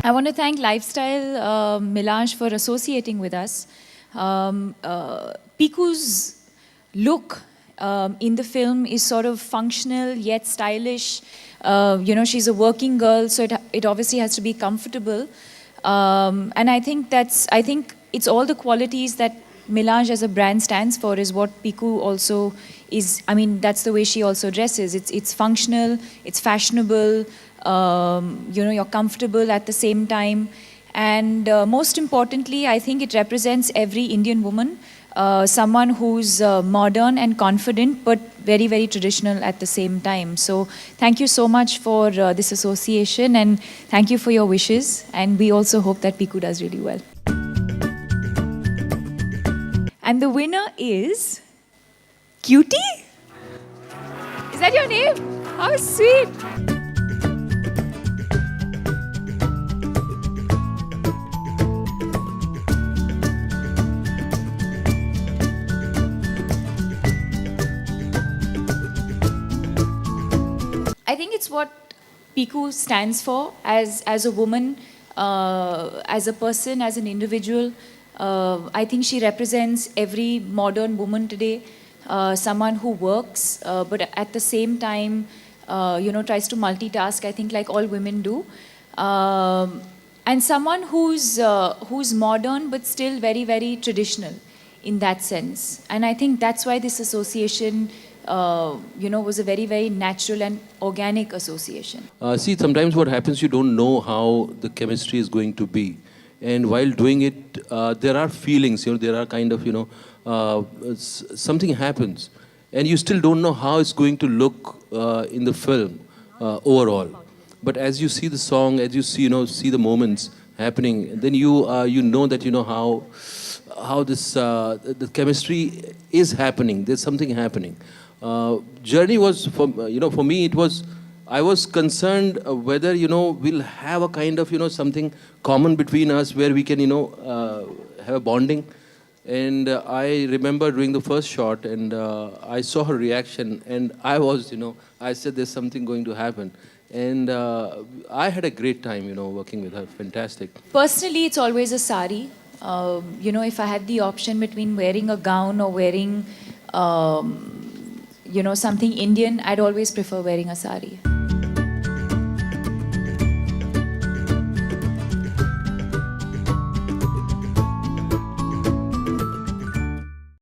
I want to thank Lifestyle Melange for associating with us. Piku's look in the film is sort of functional yet stylish. She's a working girl, so it obviously has to be comfortable. And I think it's all the qualities that Melange as a brand stands for is what Piku also is. I mean, that's the way she also dresses. It's functional, it's fashionable, you're comfortable at the same time. And most importantly, I think it represents every Indian woman, someone who's modern and confident, but very, very traditional at the same time. So thank you so much for this association, and thank you for your wishes. And we also hope that Piku does really well. And the winner is Cutie? Is that your name? How sweet. I think it's what Piku stands for as a woman, as a person, as an individual. I think she represents every modern woman today, someone who works, but at the same time, tries to multitask, I think like all women do. And someone who's modern, but still very, very traditional in that sense. And I think that's why this association was a very, very natural and organic association. See, sometimes what happens, you don't know how the chemistry is going to be. And while doing it, there are feelings, there are kind of, something happens. And you still don't know how it's going to look in the film overall. But as you see the song, as you see the moments happening, then you know that, how this, the chemistry is happening. There's something happening. Journey was, for me, it was, I was concerned whether, we'll have a kind of, something common between us where we can, have a bonding. And I remember doing the first shot and I saw her reaction and I was, I said there's something going to happen. And I had a great time, working with her. Fantastic. Personally, it's always a sari. If I had the option between wearing a gown or wearing, something Indian, I'd always prefer wearing a sari.